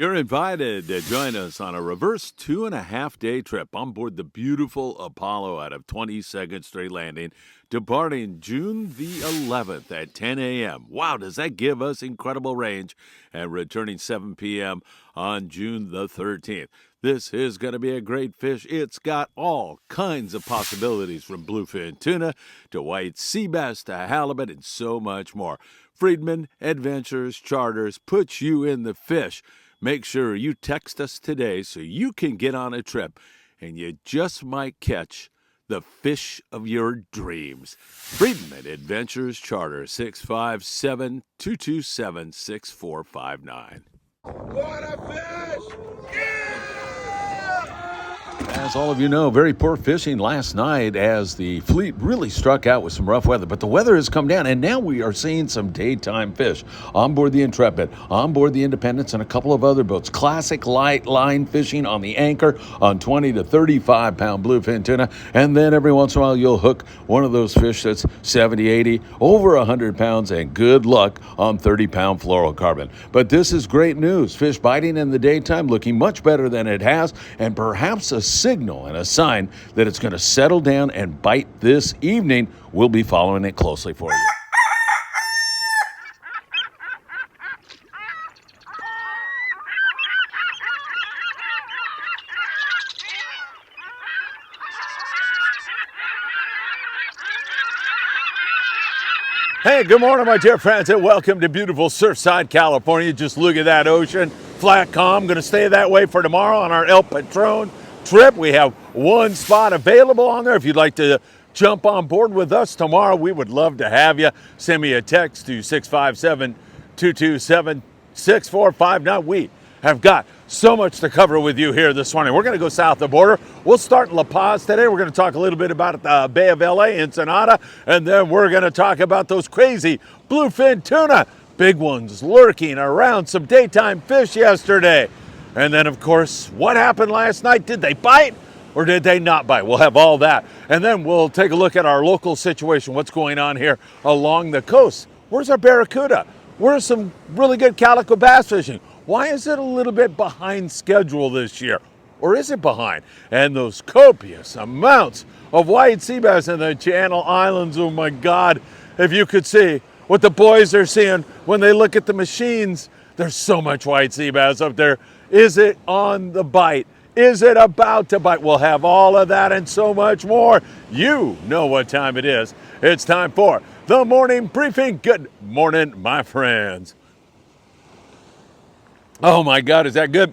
You're invited to join us on a reverse 2.5-day trip on board the beautiful Apollo out of 22nd Street Landing, departing June the 11th at 10 a.m. Wow, does that give us incredible range, and returning 7 p.m. on June the 13th. This is going to be a great fish. It's got all kinds of possibilities, from bluefin tuna to white sea bass to halibut and so much more. Friedman Adventures Charters puts you in the fish. Make sure you text us today so you can get on a trip, and you just might catch the fish of your dreams. Friedman Adventures Charter, 657-227-6459. What a fish! Yeah! As all of you know, very poor fishing last night as the fleet really struck out with some rough weather. But the weather has come down, and now we are seeing some daytime fish on board the Intrepid, on board the Independence, and a couple of other boats. Classic light line fishing on the Anchor on 20 to 35-pound bluefin tuna. And then every once in a while, you'll hook one of those fish that's 70, 80, over 100 pounds, and good luck on 30-pound fluorocarbon. But this is great news. Fish biting in the daytime, looking much better than it has, and perhaps a signal and a sign that it's going to settle down and bite this evening. We'll be following it closely for you. Hey, good morning, my dear friends, and welcome to beautiful Surfside, California. Just look at that ocean, flat, calm. Going to stay that way for tomorrow on our El Patron trip. We have one spot available on there. If you'd like to jump on board with us tomorrow, we would love to have you. Send me a text to 657-227-6459. We have got so much to cover with you here this morning. We're going to go south of the border. We'll start in La Paz today. We're going to talk a little bit about the Bay of LA, Ensenada, and then we're going to talk about those crazy bluefin tuna. Big ones lurking around some daytime fish yesterday. And then, of course, what happened last night? Did they bite or did they not bite? We'll have all that. And then we'll take a look at our local situation, what's going on here along the coast. Where's our barracuda? Where's some really good calico bass fishing? Why is it a little bit behind schedule this year? Or is it behind? And those copious amounts of white sea bass in the Channel Islands, oh my God, if you could see what the boys are seeing when they look at the machines, there's so much white sea bass up there. Is it on the bite? Is it about to bite? We'll have all of that and so much more. You know what time it is. It's time for the morning briefing. Good morning, my friends. Oh my God, is that good?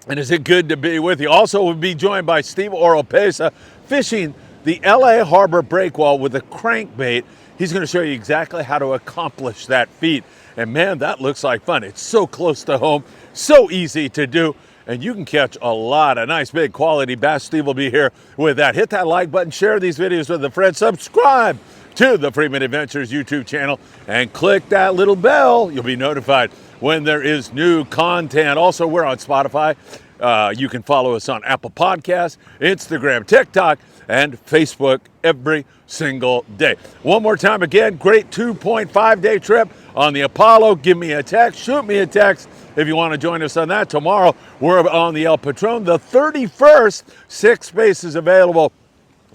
And is it good to be with you? Also, we'll be joined by Steve Oropesa fishing the LA Harbor breakwall with a crankbait. He's going to show you exactly how to accomplish that feat. And man, that looks like fun. It's so close to home, so easy to do, and you can catch a lot of nice big quality bass. Steve will be here with that. Hit that like button, share these videos with a friend, subscribe to the Friedman Adventures YouTube channel, and click that little bell. You'll be notified when there is new content. Also, we're on Spotify. You can follow us on Apple Podcasts, Instagram, TikTok, and Facebook every single day. One more time again, great 2.5-day trip on the Apollo. Give me a text, shoot me a text if you want to join us on that. Tomorrow, we're on the El Patron, the 31st, 6 spaces available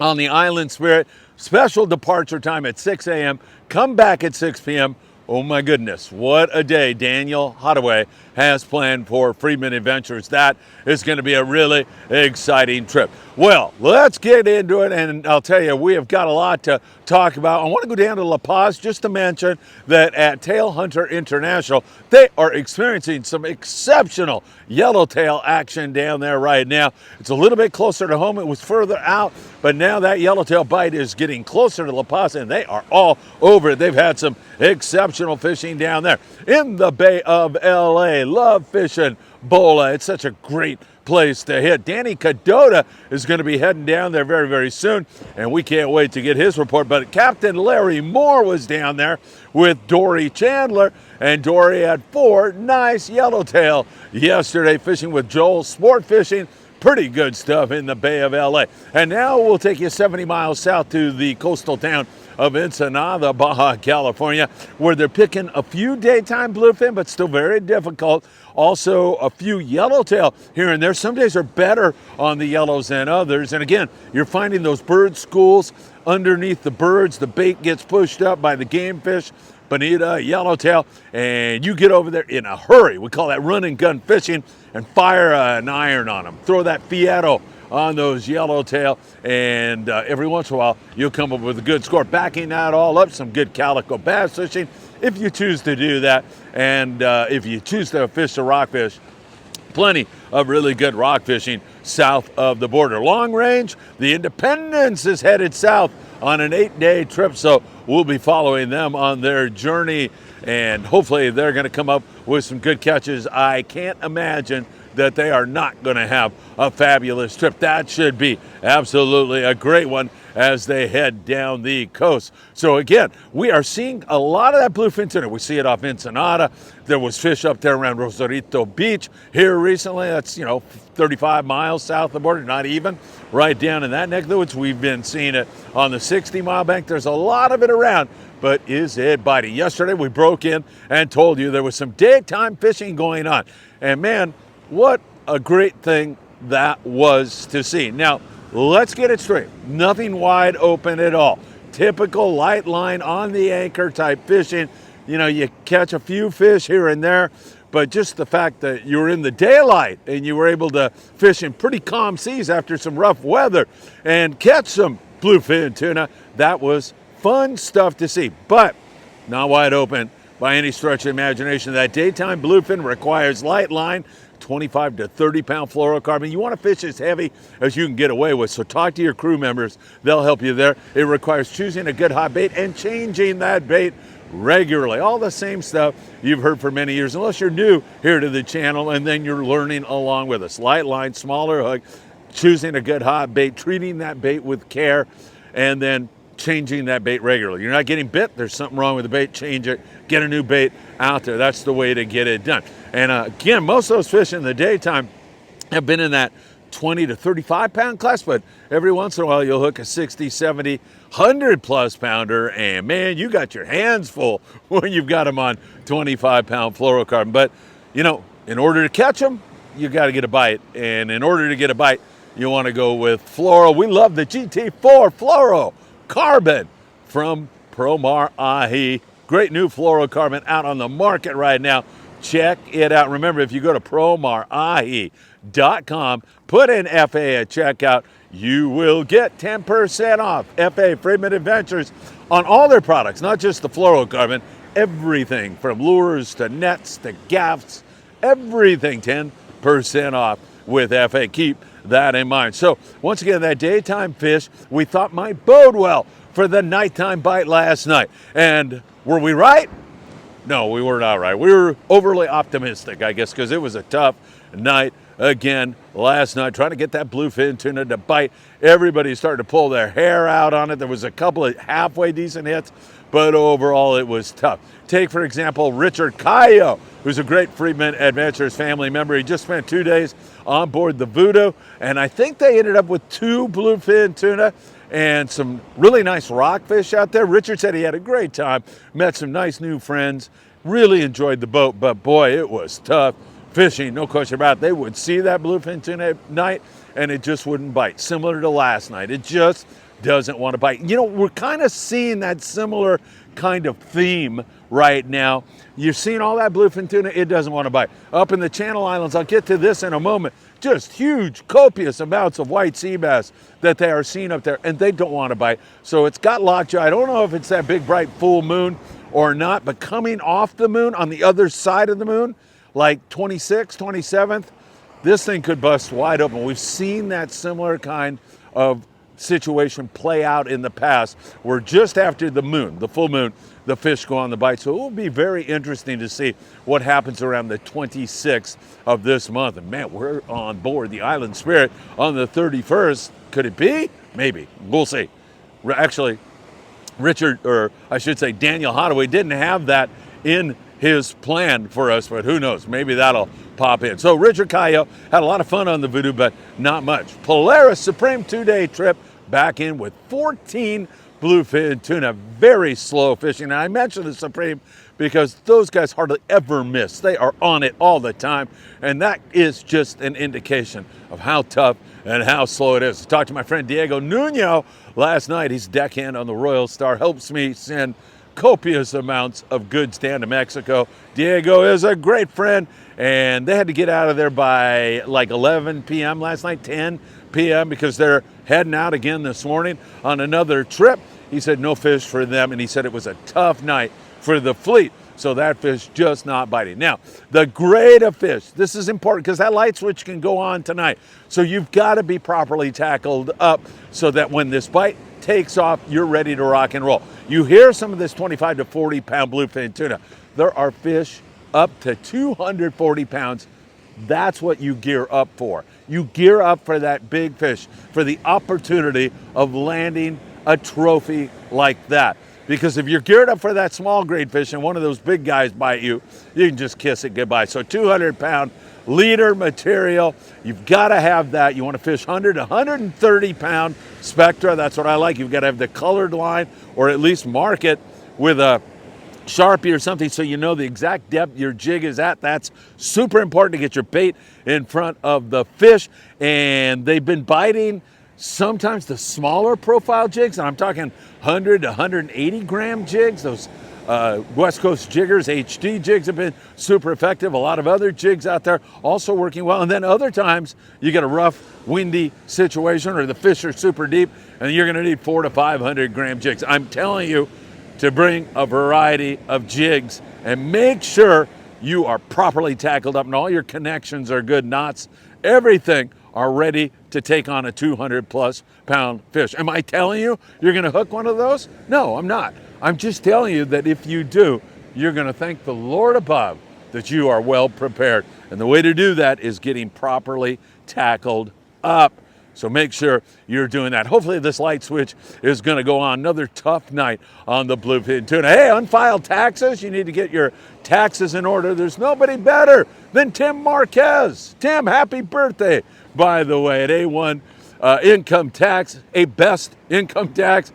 on the Island Spirit. Special departure time at 6 a.m. Come back at 6 p.m. Oh my goodness, what a day Daniel Hadaway has planned for Friedman Adventures. That is going to be a really exciting trip. Well, let's get into it, and I'll tell you, we have got a lot to talk about. I want to go down to La Paz just to mention that at Tail Hunter International, they are experiencing some exceptional yellowtail action down there right now. It's a little bit closer to home. It was further out, but now that yellowtail bite is getting closer to La Paz, and they are all over it. They've had some exceptional fishing down there in the Bay of LA. Love fishing Bola. It's such a great place to hit. Danny Cadota is going to be heading down there very, very soon, and we can't wait to get his report. But Captain Larry Moore was down there with Dory Chandler, and Dory had 4 nice yellowtail yesterday fishing with Joel Sport Fishing. Pretty good stuff in the Bay of LA. And now we'll take you 70 miles south to the coastal town of Ensenada, Baja, California, where they're picking a few daytime bluefin, but still very difficult. Also, a few yellowtail here and there. Some days are better on the yellows than others. And again, you're finding those bird schools underneath the birds. The bait gets pushed up by the game fish, bonita, yellowtail, and you get over there in a hurry. We call that run and gun fishing, and fire an iron on them. Throw that Fieto on those yellowtail, and every once in a while you'll come up with a good score. Backing that all up, some good calico bass fishing if you choose to do that, and if you choose to fish the rockfish, plenty of really good rock fishing south of the border. Long range, the Independence is headed south on an 8-day trip, so we'll be following them on their journey, and hopefully they're going to come up with some good catches. I can't imagine that they are not going to have a fabulous trip. That should be absolutely a great one as they head down the coast. So again, we are seeing a lot of that bluefin tuna. We see it off Ensenada. There was fish up there around Rosarito Beach here recently. That's, 35 miles south of the border, not even. Right down in that neck of the woods. We've been seeing it on the 60-mile bank. There's a lot of it around, but is it biting? Yesterday we broke in and told you there was some daytime fishing going on. And man, what a great thing that was to see. Now, let's get it straight. Nothing wide open at all. Typical light line on the anchor type fishing. You catch a few fish here and there, but just the fact that you were in the daylight and you were able to fish in pretty calm seas after some rough weather and catch some bluefin tuna, that was fun stuff to see, but not wide open by any stretch of imagination. That daytime bluefin requires light line, 25 to 30 pound fluorocarbon. You want to fish as heavy as you can get away with, so talk to your crew members. They'll help you there. It requires choosing a good hot bait and changing that bait regularly. All the same stuff you've heard for many years, unless you're new here to the channel and then you're learning along with us. Light line, smaller hook, choosing a good hot bait, treating that bait with care, and then changing that bait regularly. You're not getting bit, there's something wrong with the bait, change it, get a new bait out there. That's the way to get it done. And again, most of those fish in the daytime have been in that 20 to 35 pound class, but every once in a while you'll hook a 60, 70, 100 plus pounder, and man, you got your hands full when you've got them on 25 pound fluorocarbon. But in order to catch them, you got to get a bite, and in order to get a bite, you want to go with fluoro. We love the GT4 fluorocarbon from Promar Ahi. Great new fluorocarbon out on the market right now. Check it out. Remember, if you go to promarahi.com, put in FA at checkout, you will get 10% off. FA, Friedman Adventures, on all their products, not just the fluorocarbon, everything from lures to nets to gaffs, everything 10% off with FA. Keep that in mind. So once again, that daytime fish we thought might bode well for the nighttime bite last night. And were we right? No, we were not right. We were overly optimistic, I guess, because it was a tough night again last night, trying to get that bluefin tuna to bite. Everybody started to pull their hair out on it. There was a couple of halfway decent hits, but overall it was tough. Take, for example, Richard Cayo, who's a great Friedman Adventures family member. He just spent 2 days on board the Voodoo, and I think they ended up with 2 bluefin tuna and some really nice rockfish out there. Richard said he had a great time, met some nice new friends, really enjoyed the boat, but boy, it was tough fishing, no question about it. They would see that bluefin tuna at night and it just wouldn't bite. Similar to last night, it just doesn't want to bite. We're kind of seeing that similar kind of theme right now. You're seeing all that bluefin tuna, it doesn't want to bite. Up in the Channel Islands, I'll get to this in a moment, just huge, copious amounts of white sea bass that they are seeing up there, and they don't want to bite. So it's got lockjaw. I don't know if it's that big, bright, full moon or not, but coming off the moon, on the other side of the moon, like 26th, 27th, this thing could bust wide open. We've seen that similar kind of situation play out in the past, where just after the moon, the full moon, the fish go on the bite. So it will be very interesting to see what happens around the 26th of this month. And man, we're on board the Island Spirit on the 31st. Could it be? Maybe. We'll see. Actually, Richard, or I should say Daniel Hadaway, didn't have that in his plan for us, but who knows? Maybe that'll pop in. So Richard Cayo had a lot of fun on the Voodoo, but not much. Polaris Supreme 2-day trip back in with 14 bluefin tuna. Very slow fishing. And I mentioned the Supreme because those guys hardly ever miss. They are on it all the time. And that is just an indication of how tough and how slow it is. I talked to my friend Diego Nuno last night. He's deckhand on the Royal Star, helps me send copious amounts of goods down to Mexico. Diego is a great friend, and they had to get out of there by like 11 p.m. last night, 10 p.m. because they're heading out again this morning on another trip. He said no fish for them, and he said it was a tough night for the fleet. So that fish just not biting. Now, the grade of fish, this is important because that light switch can go on tonight. So you've got to be properly tackled up so that when this bite takes off, you're ready to rock and roll. You hear some of this 25 to 40 pound bluefin tuna. There are fish up to 240 pounds. That's what you gear up for. You gear up for that big fish, for the opportunity of landing a trophy like that. Because if you're geared up for that small grade fish and one of those big guys bite you, you can just kiss it goodbye. So 200 pound leader material, you've got to have that. You want to fish 100 to 130 pound spectra. That's what I like. You've got to have the colored line or at least mark it with a Sharpie or something so you know the exact depth your jig is at. That's super important to get your bait in front of the fish. And they've been biting sometimes the smaller profile jigs, and I'm talking 100 to 180 gram jigs. Those West Coast jiggers, HD jigs have been super effective. A lot of other jigs out there also working well. And then other times you get a rough, windy situation or the fish are super deep and you're gonna need 400 to 500 gram jigs. I'm telling you to bring a variety of jigs and make sure you are properly tackled up and all your connections are good, knots, everything are ready to take on a 200 plus pound fish. Am I telling you you're gonna hook one of those? No, I'm not. I'm just telling you that if you do, you're gonna thank the Lord above that you are well prepared. And the way to do that is getting properly tackled up. So make sure you're doing that. Hopefully this light switch is gonna go on. Another tough night on the bluefin tuna. Hey, unfiled taxes, you need to get your taxes in order. There's nobody better than Tim Marquez. Tim, happy birthday, by the way, at A1 Income Tax, a best income tax.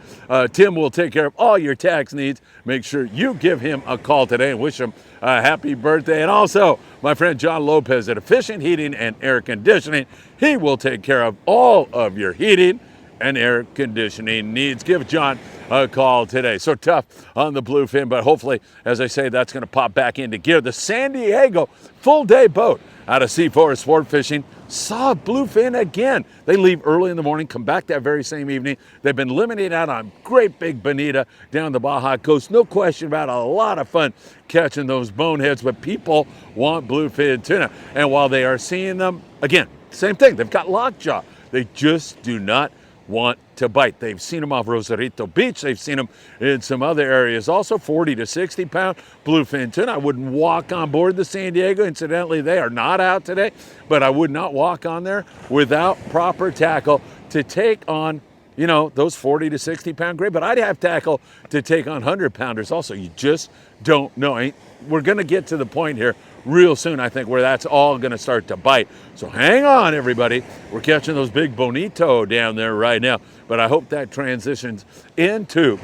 Tim will take care of all your tax needs. Make sure you give him a call today and wish him a happy birthday. And also, my friend John Lopez at Efficient Heating and Air Conditioning. He will take care of all of your heating and air conditioning needs. Give John a call today. So tough on the bluefin, but hopefully, as I say, that's going to pop back into gear. The San Diego full day boat out of C4 Sport Fishing saw bluefin again. They leave early in the morning, come back that very same evening. They've been limiting out on great big bonita down the Baja coast. No question about it. A lot of fun catching those boneheads, but people want bluefin tuna. And while they are seeing them, again, same thing. They've got lockjaw. They just do not want to bite. They've seen them off Rosarito Beach. They've seen them in some other areas. Also 40 to 60 pound bluefin tuna. I wouldn't walk on board the San Diego. Incidentally, they are not out today, but I would not walk on there without proper tackle to take on, you know, those 40 to 60 pound grade. But I'd have tackle to take on 100 pounders also. You just don't know. We're going to get to the point here real soon, I think, where that's all going to start to bite. So hang on, everybody. We're catching those big bonito down there right now. But I hope that transitions into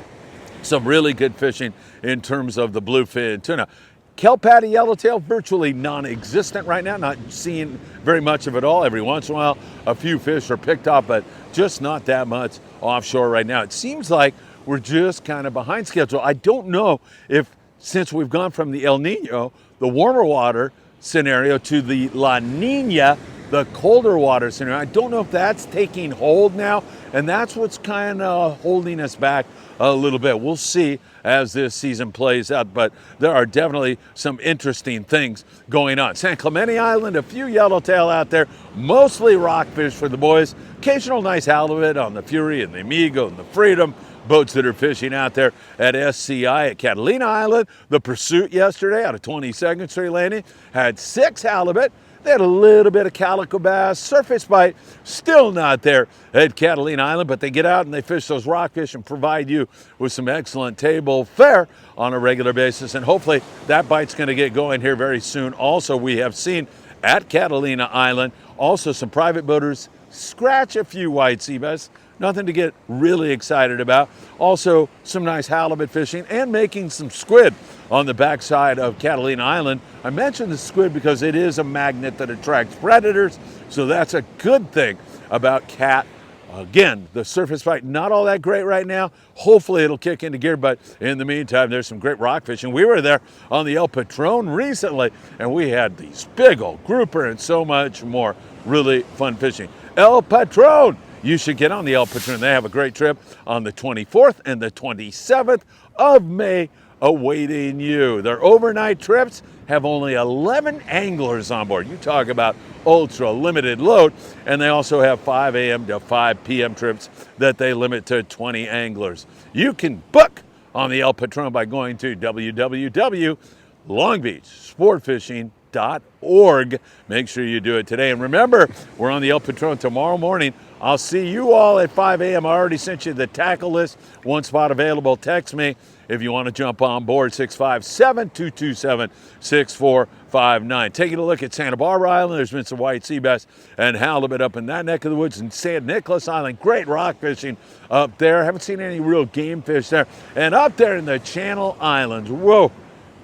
some really good fishing in terms of the bluefin tuna. Kelp patty yellowtail, virtually non-existent right now. Not seeing very much of it all. Every once in a while, a few fish are picked up, but just not that much offshore right now. It seems like we're just kind of behind schedule. I don't know if, since we've gone from the El Nino, the warmer water scenario, to the La Nina, the colder water scenario, I don't know if that's taking hold now, and that's what's kind of holding us back a little bit. We'll see as this season plays out, but there are definitely some interesting things going on. San Clemente Island, a few yellowtail out there, mostly rockfish for the boys. Occasional nice halibut on the Fury and the Amigo and the Freedom. Boats that are fishing out there at SCI at Catalina Island. The Pursuit yesterday out of 22nd Street Landing had 6 halibut. They had a little bit of calico bass, surface bite, still not there at Catalina Island, but they get out and they fish those rockfish and provide you with some excellent table fare on a regular basis. And hopefully that bite's going to get going here very soon. Also, we have seen at Catalina Island also some private boaters scratch a few white sea bass. Nothing to get really excited about. Also, some nice halibut fishing and making some squid on the backside of Catalina Island. I mentioned the squid because it is a magnet that attracts predators, so that's a good thing about Cat. Again, the surface bite, not all that great right now. Hopefully it'll kick into gear, but in the meantime, there's some great rock fishing. We were there on the El Patron recently, and we had these big old grouper and so much more. Really fun fishing. El Patron! You should get on the El Patron. They have a great trip on the 24th and the 27th of May awaiting you. Their overnight trips have only 11 anglers on board. You talk about ultra limited load. And they also have 5 a.m. to 5 p.m. trips that they limit to 20 anglers. You can book on the El Patron by going to www.longbeachsportfishing.org. Make sure you do it today. And remember, we're on the El Patron tomorrow morning. I'll see you all at 5 a.m. I already sent you the tackle list. One spot available. Text me if you want to jump on board, 657-227-6459. Taking a look at Santa Barbara Island. There's been some white sea bass and halibut up in that neck of the woods. And San Nicolas Island, great rock fishing up there. Haven't seen any real game fish there. And up there in the Channel Islands, whoa,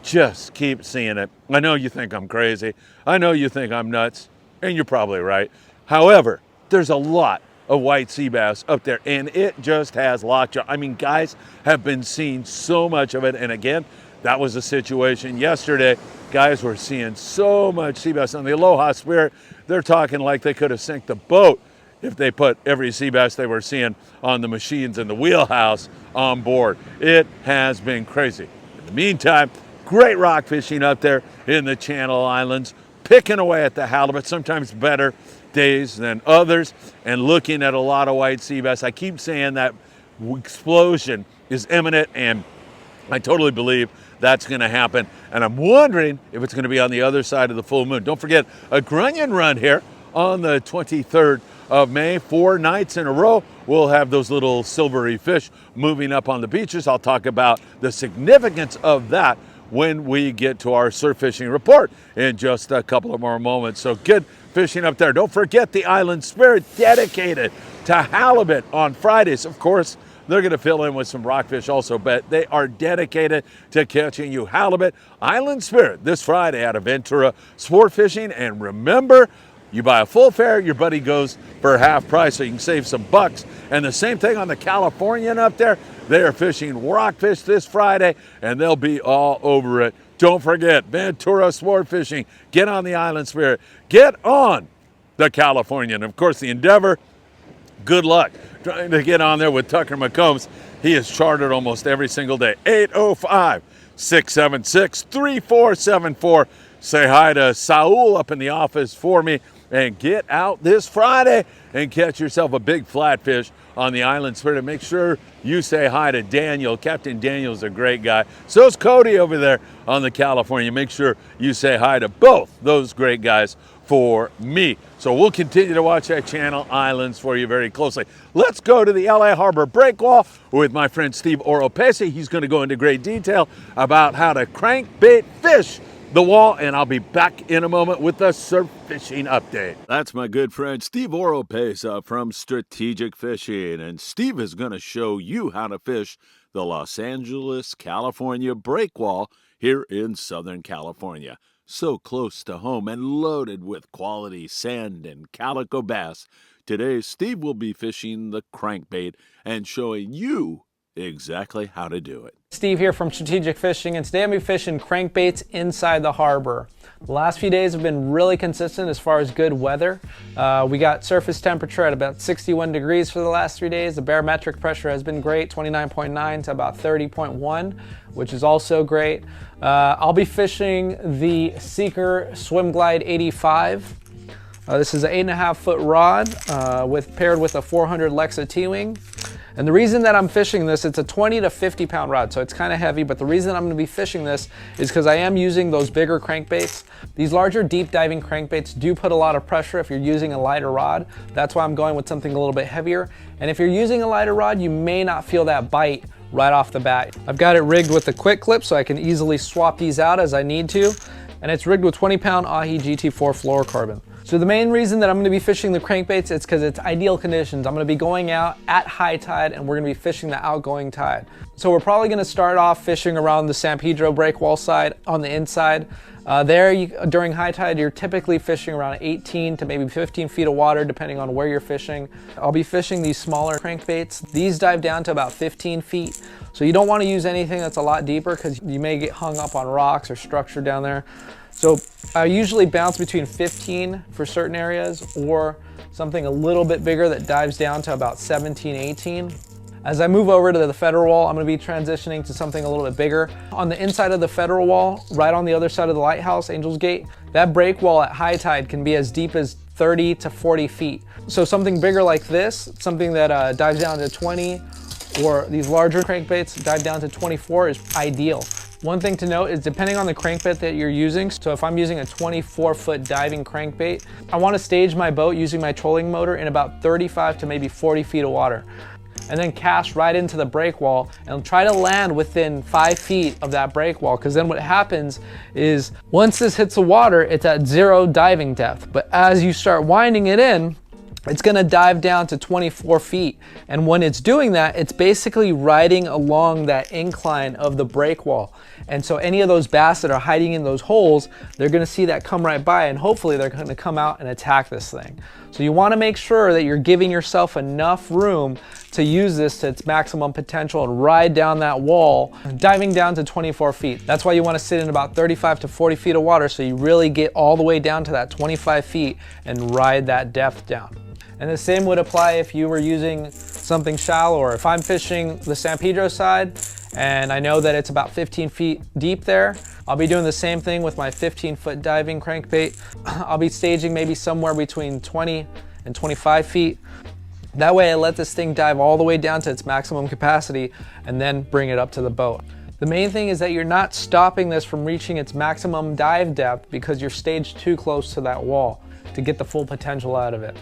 just keep seeing it. I know you think I'm crazy. I know you think I'm nuts, and you're probably right. However, there's a lot of white sea bass up there, and it just has lockjaw. I mean, guys have been seeing so much of it, and again, that was the situation yesterday. Guys were seeing so much sea bass on the Aloha Spirit. They're talking like they could have sank the boat if they put every sea bass they were seeing on the machines in the wheelhouse on board. It has been crazy. In the meantime, great rock fishing up there in the Channel Islands, picking away at the halibut, sometimes better days than others, and looking at a lot of white sea bass. I keep saying that explosion is imminent, and I totally believe that's going to happen. And I'm wondering if it's going to be on the other side of the full moon. Don't forget, a grunion run here on the 23rd of May, 4 nights in a row. We'll have those little silvery fish moving up on the beaches. I'll talk about the significance of that when we get to our surf fishing report in just a couple of more moments. So good fishing up there. Don't forget the Island Spirit dedicated to halibut on Fridays. Of course, they're going to fill in with some rockfish also, but they are dedicated to catching you halibut. Island Spirit this Friday out of Ventura Sport Fishing. And remember, you buy a full fare, your buddy goes for half price, so you can save some bucks. And the same thing on the Californian up there. They are fishing rockfish this Friday, and they'll be all over it. Don't forget, Ventura Sport Fishing. Get on the Island Spirit. Get on the Californian. Of course, the Endeavor, good luck trying to get on there with Tucker McCombs. He is chartered almost every single day. 805-676-3474. Say hi to Saul up in the office for me, and get out this Friday and catch yourself a big flatfish on the Island Spirit. And make sure you say hi to Daniel. Captain Daniel's a great guy. So's Cody over there on the California. Make sure you say hi to both those great guys for me. So we'll continue to watch that Channel Islands for you very closely. Let's go to the LA Harbor Breakwall with my friend Steve Oropesa. He's going to go into great detail about how to crankbait fish the wall, and I'll be back in a moment with the surf fishing update. That's my good friend Steve Oropesa from Strategic Fishing, and Steve is going to show you how to fish the Los Angeles, California breakwall here in Southern California. So close to home and loaded with quality sand and calico bass. Today, Steve will be fishing the crankbait and showing you exactly how to do it. Steve here from Strategic Fishing, and today I'm going to be fishing crankbaits inside the harbor. The last few days have been really consistent as far as good weather. We got surface temperature at about 61 degrees for the last 3 days. The barometric pressure has been great, 29.9 to about 30.1, which is also great. I'll be fishing the Seeker Swim Glide 85. This is an 8.5 foot rod paired with a 400 Lexa T-Wing. And the reason that I'm fishing this, it's a 20 to 50 pound rod, so it's kind of heavy, but the reason I'm gonna be fishing this is because I am using those bigger crankbaits. These larger deep diving crankbaits do put a lot of pressure if you're using a lighter rod. That's why I'm going with something a little bit heavier. And if you're using a lighter rod, you may not feel that bite right off the bat. I've got it rigged with a quick clip so I can easily swap these out as I need to. And it's rigged with 20 pound Ahi GT4 fluorocarbon. So the main reason that I'm gonna be fishing the crankbaits is because it's ideal conditions. I'm gonna be going out at high tide and we're gonna be fishing the outgoing tide. So we're probably gonna start off fishing around the San Pedro breakwall side on the inside. During high tide, you're typically fishing around 18 to maybe 15 feet of water, depending on where you're fishing. I'll be fishing these smaller crankbaits. These dive down to about 15 feet. So you don't wanna use anything that's a lot deeper because you may get hung up on rocks or structure down there. So I usually bounce between 15 for certain areas or something a little bit bigger that dives down to about 17, 18. As I move over to the federal wall, I'm gonna be transitioning to something a little bit bigger. On the inside of the federal wall, right on the other side of the lighthouse, Angel's Gate, that break wall at high tide can be as deep as 30 to 40 feet. So something bigger like this, something that dives down to 20, or these larger crankbaits dive down to 24 is ideal. One thing to note is depending on the crankbait that you're using, so if I'm using a 24-foot diving crankbait, I want to stage my boat using my trolling motor in about 35 to maybe 40 feet of water, and then cast right into the break wall and try to land within 5 feet of that break wall, because then what happens is once this hits the water, it's at 0 diving depth, but as you start winding it in, it's gonna dive down to 24 feet. And when it's doing that, it's basically riding along that incline of the break wall. And so any of those bass that are hiding in those holes, they're gonna see that come right by and hopefully they're gonna come out and attack this thing. So you wanna make sure that you're giving yourself enough room to use this to its maximum potential and ride down that wall, diving down to 24 feet. That's why you wanna sit in about 35 to 40 feet of water so you really get all the way down to that 25 feet and ride that depth down. And the same would apply if you were using something shallow, or if I'm fishing the San Pedro side and I know that it's about 15 feet deep there, I'll be doing the same thing with my 15-foot diving crankbait. I'll be staging maybe somewhere between 20 and 25 feet. That way I let this thing dive all the way down to its maximum capacity and then bring it up to the boat. The main thing is that you're not stopping this from reaching its maximum dive depth because you're staged too close to that wall to get the full potential out of it.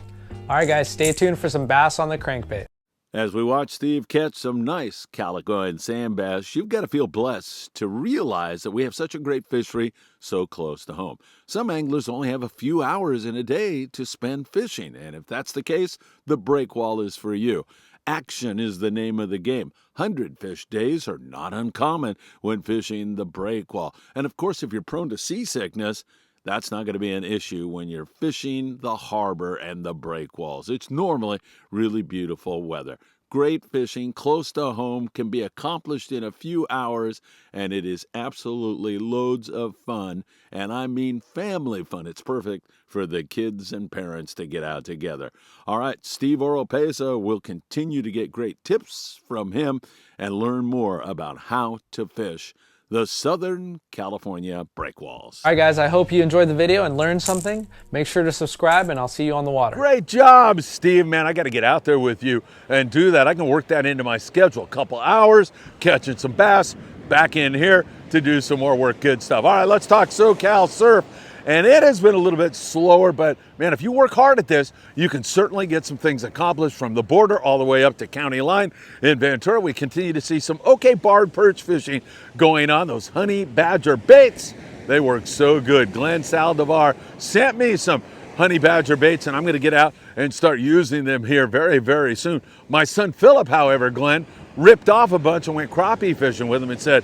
All right, guys, stay tuned for some bass on the crankbait. As we watch Steve catch some nice calico and sand bass, you've got to feel blessed to realize that we have such a great fishery so close to home. Some anglers only have a few hours in a day to spend fishing, and if that's the case, the breakwall is for you. Action is the name of the game. 100 fish days are not uncommon when fishing the breakwall. And of course, if you're prone to seasickness, that's not going to be an issue when you're fishing the harbor and the breakwalls. It's normally really beautiful weather. Great fishing close to home can be accomplished in a few hours, and it is absolutely loads of fun, and I mean family fun. It's perfect for the kids and parents to get out together. All right, Steve Oropesa will continue to get great tips from him and learn more about how to fish the Southern California breakwalls. All right, guys, I hope you enjoyed the video and learned something. Make sure to subscribe, and I'll see you on the water. Great job, Steve. Man, I got to get out there with you and do that. I can work that into my schedule. A couple hours, catching some bass, back in here to do some more work. Good stuff. All right, let's talk SoCal surf. And it has been a little bit slower, but man, if you work hard at this, you can certainly get some things accomplished from the border all the way up to county line in Ventura. We continue to see some okay barred perch fishing going on. Those honey badger baits, they work so good. Glenn Saldivar sent me some honey badger baits, and I'm going to get out and start using them here very, very soon. My son Philip, however, Glenn, ripped off a bunch and went crappie fishing with them and said,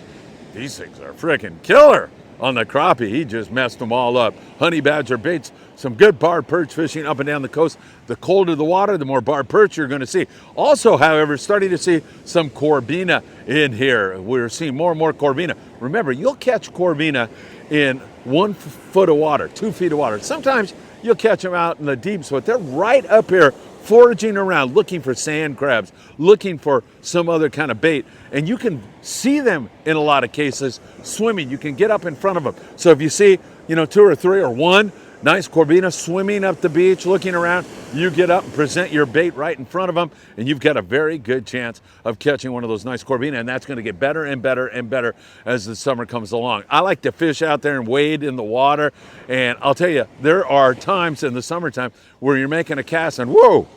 these things are freaking killer. On the crappie, he just messed them all up. Honey badger baits, some good barred perch fishing up and down the coast. The colder the water, the more barred perch you're going to see. Also, however, starting to see some corvina in here. We're seeing more and more corvina. Remember, you'll catch corvina in 1 foot of water, 2 feet of water. Sometimes you'll catch them out in the deeps, but they're right up here foraging around, looking for sand crabs, looking for some other kind of bait. And you can see them in a lot of cases swimming. You can get up in front of them. So if you see, 2 or 3 or 1, nice corvina swimming up the beach, looking around. You get up and present your bait right in front of them, and you've got a very good chance of catching one of those nice corvina, and that's going to get better and better and better as the summer comes along. I like to fish out there and wade in the water, and I'll tell you, there are times in the summertime where you're making a cast and whoa,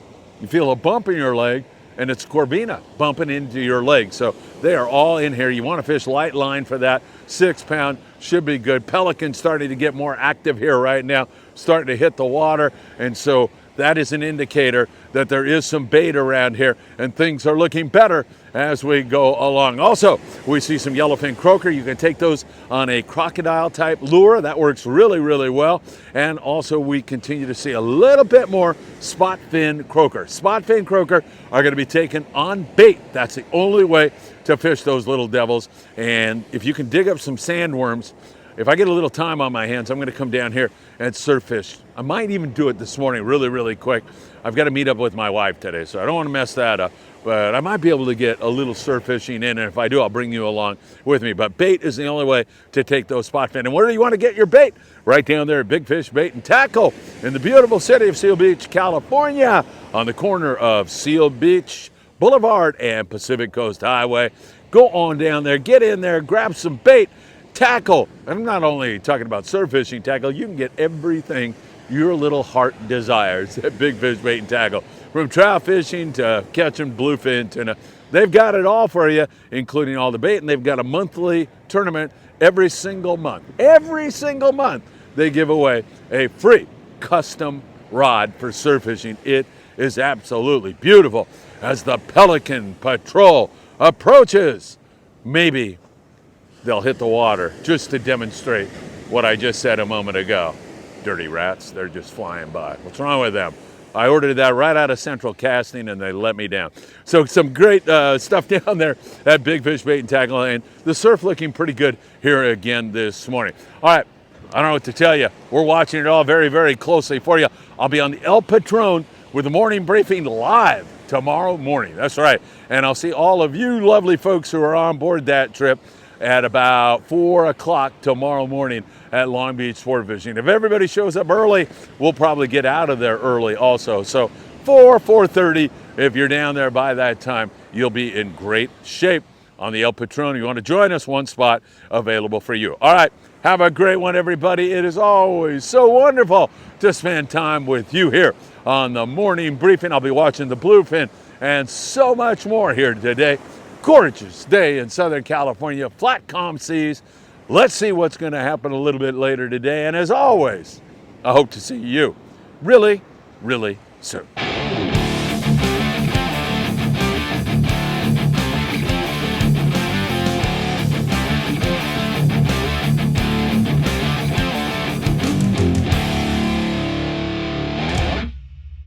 you feel a bump in your leg, and it's corvina bumping into your leg. So they are all in here. You want to fish light line for that. 6 pound should be good. Pelican starting to get more active here right now, starting to hit the water. And so that is an indicator that there is some bait around here and things are looking better as we go along. Also, we see some yellowfin croaker. You can take those on a crocodile type lure. That works really, really well. And also we continue to see a little bit more spot fin croaker. Spot fin croaker are going to be taken on bait. That's the only way to fish those little devils. And if you can dig up some sandworms, if I get a little time on my hands, I'm going to come down here and surf fish. I might even do it this morning really, really quick. I've got to meet up with my wife today, so I don't want to mess that up. But I might be able to get a little surf fishing in, and if I do, I'll bring you along with me. But bait is the only way to take those spot fin. And where do you want to get your bait? Right down there at Big Fish Bait and Tackle in the beautiful city of Seal Beach, California, on the corner of Seal Beach Boulevard and Pacific Coast Highway. Go on down there, get in there, grab some bait, tackle. I'm not only talking about surf fishing tackle, you can get everything your little heart desires at Big Fish Bait and Tackle. From trout fishing to catching bluefin tuna, they've got it all for you, including all the bait, and they've got a monthly tournament every single month. Every single month, they give away a free custom rod for surf fishing. It is absolutely beautiful as the Pelican Patrol approaches. Maybe they'll hit the water just to demonstrate what I just said a moment ago. Dirty rats, they're just flying by. What's wrong with them? I ordered that right out of Central Casting and they let me down. So some great stuff down there at Big Fish Bait and Tackle, and the surf looking pretty good here again this morning. All right, I don't know what to tell you. We're watching it all very, very closely for you. I'll be on the El Patron with the morning briefing live tomorrow morning. That's right. And I'll see all of you lovely folks who are on board that trip at about 4 o'clock tomorrow morning at Long Beach Sport Fishing. If everybody shows up early, we'll probably get out of there early also. So 4:30, if you're down there by that time, you'll be in great shape on the El Patron. You want to join us, one spot available for you. All right, have a great one, everybody. It is always so wonderful to spend time with you here on the morning briefing. I'll be watching the bluefin and so much more here today. Gorgeous day in Southern California, flat calm seas. Let's see what's going to happen a little bit later today. And as always, I hope to see you really, really soon.